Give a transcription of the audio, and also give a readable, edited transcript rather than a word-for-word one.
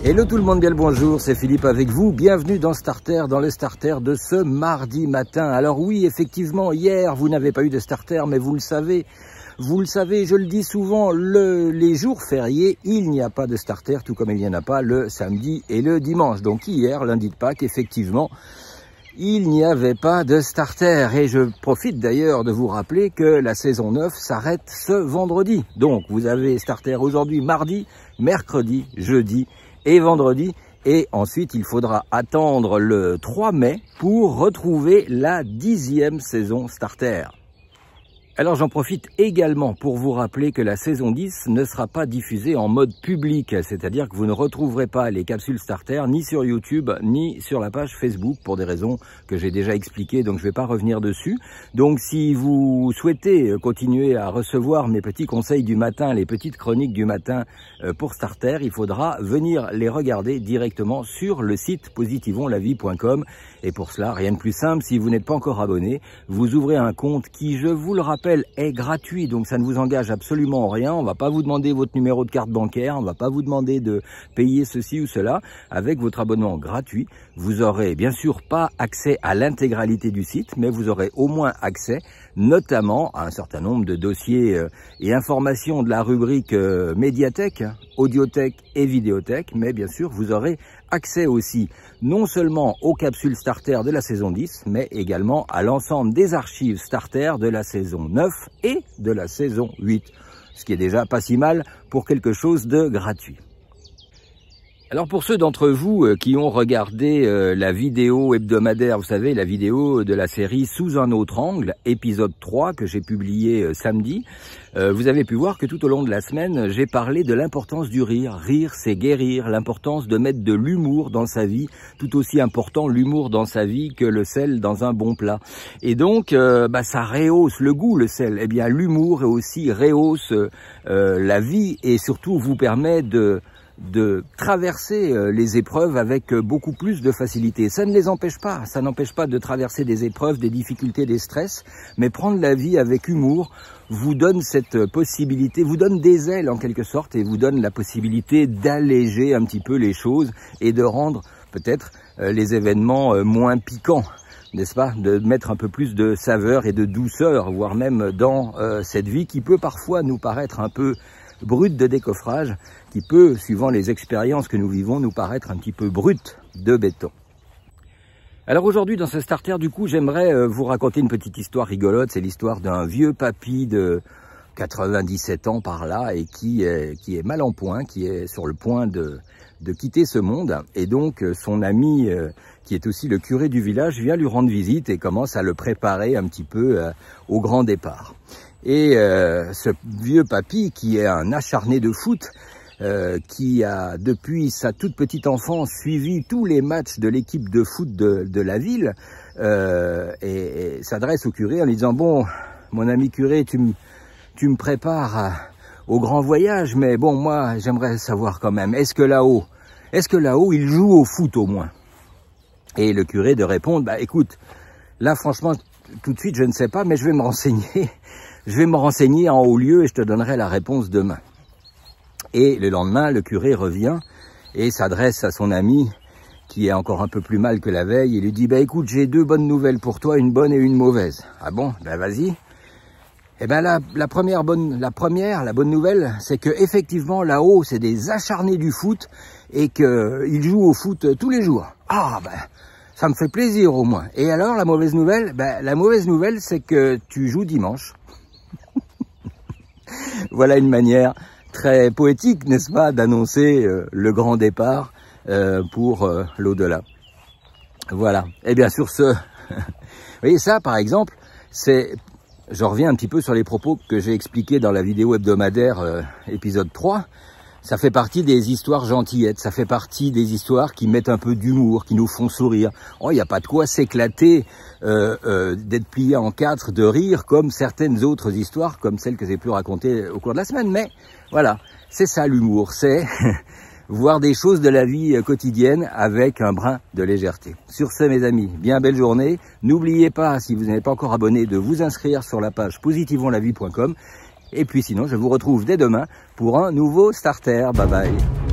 Hello tout le monde, bien le bonjour, c'est Philippe avec vous. Bienvenue dans Starter, dans le Starter de ce mardi matin. Alors oui, effectivement, hier, vous n'avez pas eu de Starter, mais vous le savez, je le dis souvent, les jours fériés, il n'y a pas de Starter, tout comme il n'y en a pas le samedi et le dimanche. Donc hier, lundi de Pâques, effectivement, il n'y avait pas de Starter. Et je profite d'ailleurs de vous rappeler que la saison 9 s'arrête ce vendredi. Donc vous avez Starter aujourd'hui, mardi, mercredi, jeudi et vendredi, et ensuite il faudra attendre le 3 mai pour retrouver la 10e saison Starter. Alors j'en profite également pour vous rappeler que la saison 10 ne sera pas diffusée en mode public, c'est-à-dire que vous ne retrouverez pas les capsules Starter ni sur YouTube ni sur la page Facebook pour des raisons que j'ai déjà expliquées, donc je ne vais pas revenir dessus. Donc si vous souhaitez continuer à recevoir mes petits conseils du matin, les petites chroniques du matin pour Starter, il faudra venir les regarder directement sur le site positivonlavie.com. Et pour cela, rien de plus simple, si vous n'êtes pas encore abonné, vous ouvrez un compte qui, je vous le rappelle, est gratuit, donc ça ne vous engage absolument en rien. On ne va pas vous demander votre numéro de carte bancaire, on ne va pas vous demander de payer ceci ou cela. Avec votre abonnement gratuit, vous aurez bien sûr pas accès à l'intégralité du site, mais vous aurez au moins accès notamment à un certain nombre de dossiers et informations de la rubrique médiathèque, audiothèque et vidéothèque, mais bien sûr vous aurez accès aussi non seulement aux capsules Starter de la saison 10, mais également à l'ensemble des archives Starter de la saison 9 et de la saison 8, ce qui est déjà pas si mal pour quelque chose de gratuit. Alors pour ceux d'entre vous qui ont regardé la vidéo hebdomadaire, vous savez, la vidéo de la série Sous un autre angle, épisode 3 que j'ai publié samedi, vous avez pu voir que tout au long de la semaine, j'ai parlé de l'importance du rire. Rire, c'est guérir, l'importance de mettre de l'humour dans sa vie, tout aussi important l'humour dans sa vie que le sel dans un bon plat. Et donc, ça rehausse le goût, le sel. Eh bien, l'humour aussi rehausse la vie et surtout vous permet de traverser les épreuves avec beaucoup plus de facilité. Ça ne les empêche pas, ça n'empêche pas de traverser des épreuves, des difficultés, des stress, mais prendre la vie avec humour vous donne cette possibilité, vous donne des ailes en quelque sorte et vous donne la possibilité d'alléger un petit peu les choses et de rendre peut-être les événements moins piquants, n'est-ce pas, de mettre un peu plus de saveur et de douceur, voire même dans cette vie qui peut parfois nous paraître un peu brute de décoffrage, qui peut, suivant les expériences que nous vivons, nous paraître un petit peu brute de béton. Alors aujourd'hui, dans ce starter, du coup, j'aimerais vous raconter une petite histoire rigolote. C'est l'histoire d'un vieux papy de 97 ans par là et qui est mal en point, qui est sur le point de quitter ce monde. Et donc, son ami, qui est aussi le curé du village, vient lui rendre visite et commence à le préparer un petit peu au grand départ. Et ce vieux papy, qui est un acharné de foot, qui a depuis sa toute petite enfance suivi tous les matchs de l'équipe de foot de la ville, et s'adresse au curé en lui disant « Bon, mon ami curé, tu me prépares au grand voyage, mais bon, moi, j'aimerais savoir quand même, est-ce que là-haut, il joue au foot au moins ?» Et le curé de répondre « Bah écoute, là franchement, tout de suite, je ne sais pas, mais je vais me renseigner. Je vais me renseigner en haut lieu et je te donnerai la réponse demain. » Et le lendemain, le curé revient et s'adresse à son ami qui est encore un peu plus mal que la veille. Il lui dit, bah écoute, j'ai deux bonnes nouvelles pour toi, une bonne et une mauvaise. Ah bon? Ben vas-y. Eh ben la bonne nouvelle, c'est que effectivement là-haut, c'est des acharnés du foot et qu'ils jouent au foot tous les jours. Ah ben, ça me fait plaisir au moins. Et alors la mauvaise nouvelle? Ben la mauvaise nouvelle, c'est que tu joues dimanche. Voilà une manière très poétique, n'est-ce pas, d'annoncer le grand départ pour l'au-delà. Voilà. Et bien sur ce, vous voyez ça par exemple, je reviens un petit peu sur les propos que j'ai expliqués dans la vidéo hebdomadaire épisode 3. Ça fait partie des histoires gentillettes, ça fait partie des histoires qui mettent un peu d'humour, qui nous font sourire. Oh, il n'y a pas de quoi s'éclater, d'être plié en quatre, de rire, comme certaines autres histoires, comme celles que j'ai pu raconter au cours de la semaine. Mais voilà, c'est ça l'humour, c'est voir des choses de la vie quotidienne avec un brin de légèreté. Sur ce, mes amis, bien belle journée. N'oubliez pas, si vous n'êtes pas encore abonné, de vous inscrire sur la page positivonlavie.com. Et puis sinon, je vous retrouve dès demain pour un nouveau starter. Bye bye.